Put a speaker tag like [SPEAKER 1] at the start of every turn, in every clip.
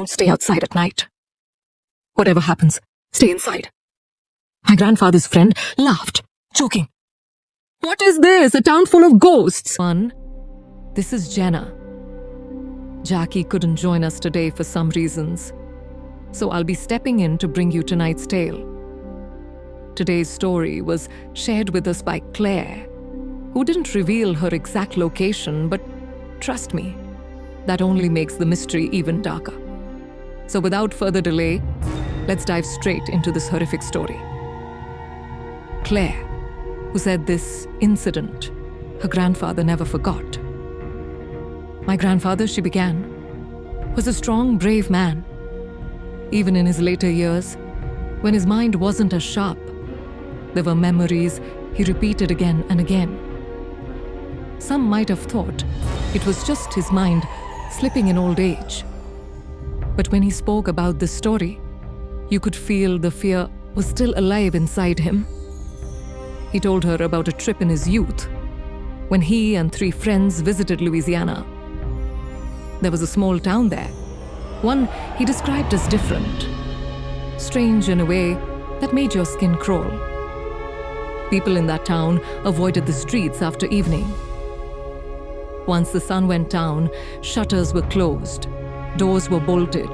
[SPEAKER 1] Don't stay outside at night. Whatever happens, stay inside. My grandfather's friend laughed, joking. What is this? A town full of ghosts?
[SPEAKER 2] This is Jenna. Jackie couldn't join us today for some reasons, so I'll be stepping in to bring you tonight's tale. Today's story was shared with us by Claire, who didn't reveal her exact location, but trust me, that only makes the mystery even darker. So without further delay, let's dive straight into this horrific story. Claire, who said this incident her grandfather never forgot. My grandfather, she began, was a strong, brave man. Even in his later years, when his mind wasn't as sharp, there were memories he repeated again and again. Some might have thought it was just his mind slipping in old age. But when he spoke about this story, you could feel the fear was still alive inside him. He told her about a trip in his youth when he and 3 friends visited Louisiana. There was a small town there, one he described as different, strange in a way that made your skin crawl. People in that town avoided the streets after evening. Once the sun went down, shutters were closed, doors were bolted,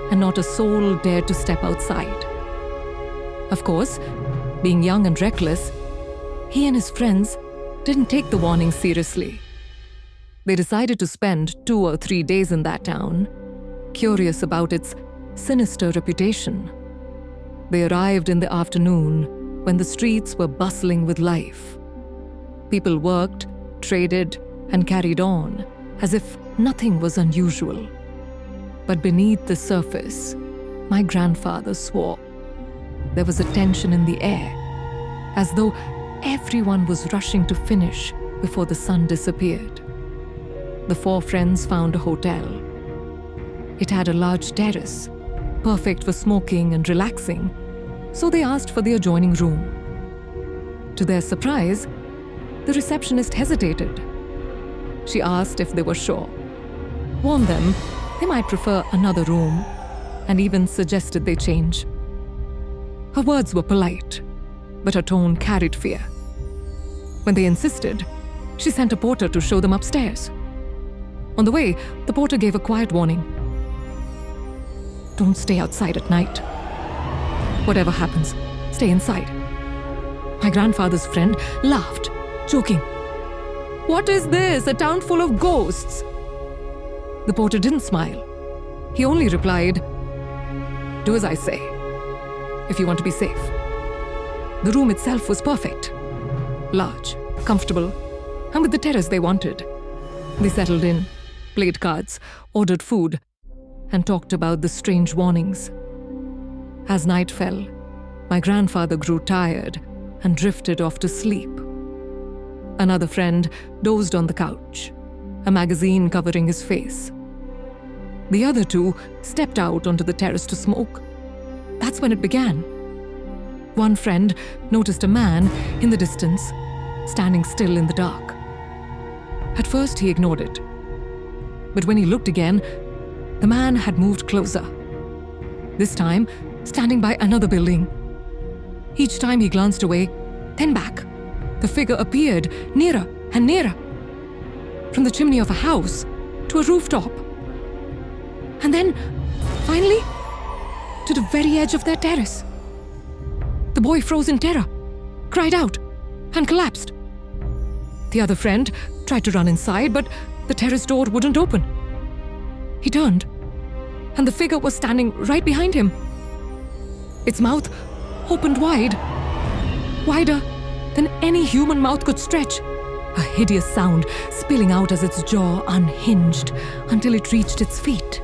[SPEAKER 2] and not a soul dared to step outside. Of course, being young and reckless, he and his friends didn't take the warning seriously. They decided to spend 2 or 3 days in that town, curious about its sinister reputation. They arrived in the afternoon when the streets were bustling with life. People worked, traded, and carried on as if nothing was unusual. But beneath the surface, my grandfather swore there was a tension in the air, as though everyone was rushing to finish before the sun disappeared. The 4 friends found a hotel. It had a large terrace, perfect for smoking and relaxing, so they asked for the adjoining room. To their surprise, the receptionist hesitated. She asked if they were sure, warned them they might prefer another room, and even suggested they change. Her words were polite, but her tone carried fear. When they insisted, she sent a porter to show them upstairs. On the way, the porter gave a quiet warning. Don't stay outside at night. Whatever happens, stay inside. My grandfather's friend laughed, joking. What is this? A town full of ghosts? The porter didn't smile. He only replied, do as I say, if you want to be safe. The room itself was perfect. Large, comfortable, and with the terrace they wanted. They settled in, played cards, ordered food, and talked about the strange warnings. As night fell, my grandfather grew tired and drifted off to sleep. Another friend dozed on the couch, a magazine covering his face. The other 2 stepped out onto the terrace to smoke. That's when it began. One friend noticed a man in the distance, standing still in the dark. At first, he ignored it. But when he looked again, the man had moved closer. This time, standing by another building. Each time he glanced away, then back, the figure appeared nearer and nearer. From the chimney of a house to a rooftop. And then, finally, to the very edge of their terrace. The boy froze in terror, cried out, and collapsed. The other friend tried to run inside, but the terrace door wouldn't open. He turned, and the figure was standing right behind him. Its mouth opened wide, wider than any human mouth could stretch, a hideous sound spilling out as its jaw unhinged until it reached its feet.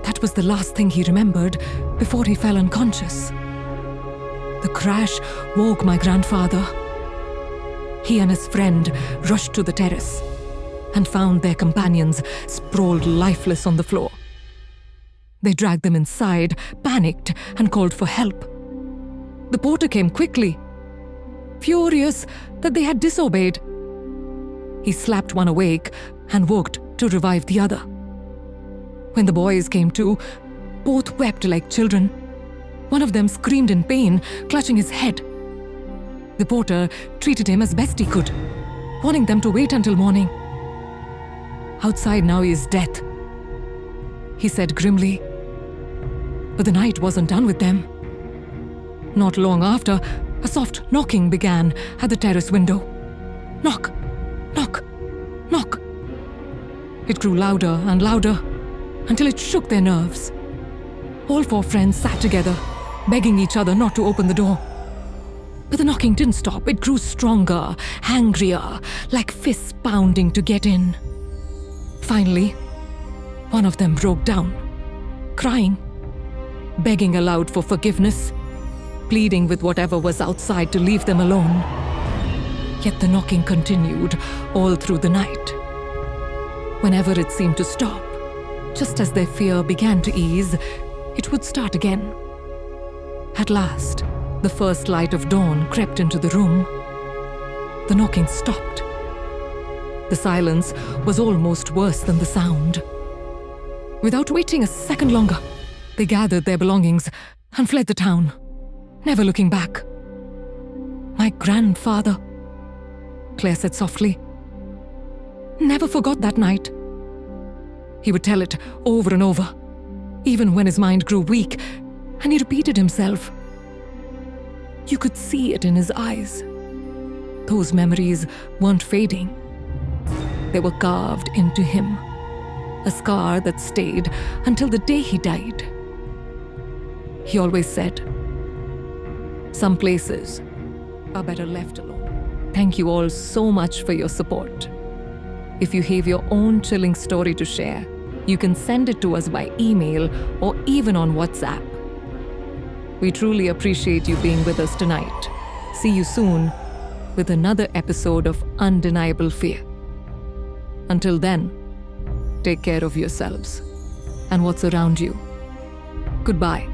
[SPEAKER 2] That was the last thing he remembered before he fell unconscious. The crash woke my grandfather. He and his friend rushed to the terrace and found their companions sprawled lifeless on the floor. They dragged them inside, panicked, and called for help. The porter came quickly, furious that they had disobeyed. He slapped one awake and worked to revive the other. When the boys came to, both wept like children. One of them screamed in pain, clutching his head. The porter treated him as best he could, warning them to wait until morning. "Outside now is death," he said grimly. But the night wasn't done with them. Not long after, a soft knocking began at the terrace window. Knock, knock, knock. It grew louder and louder until it shook their nerves. All four friends sat together, begging each other not to open the door. But the knocking didn't stop. It grew stronger, angrier, like fists pounding to get in. Finally, one of them broke down, crying, begging aloud for forgiveness, pleading with whatever was outside to leave them alone. Yet the knocking continued all through the night. Whenever it seemed to stop, just as their fear began to ease, it would start again. At last, the first light of dawn crept into the room. The knocking stopped. The silence was almost worse than the sound. Without waiting a second longer, they gathered their belongings and fled the town, never looking back. "My grandfather," Claire said softly, "never forgot that night. He would tell it over and over, even when his mind grew weak, and he repeated himself. You could see it in his eyes. Those memories weren't fading. They were carved into him, a scar that stayed until the day he died. He always said, some places are better left alone." Thank you all so much for your support. If you have your own chilling story to share, you can send it to us by email or even on WhatsApp. We truly appreciate you being with us tonight. See you soon with another episode of Undeniable Fear. Until then, take care of yourselves and what's around you. Goodbye.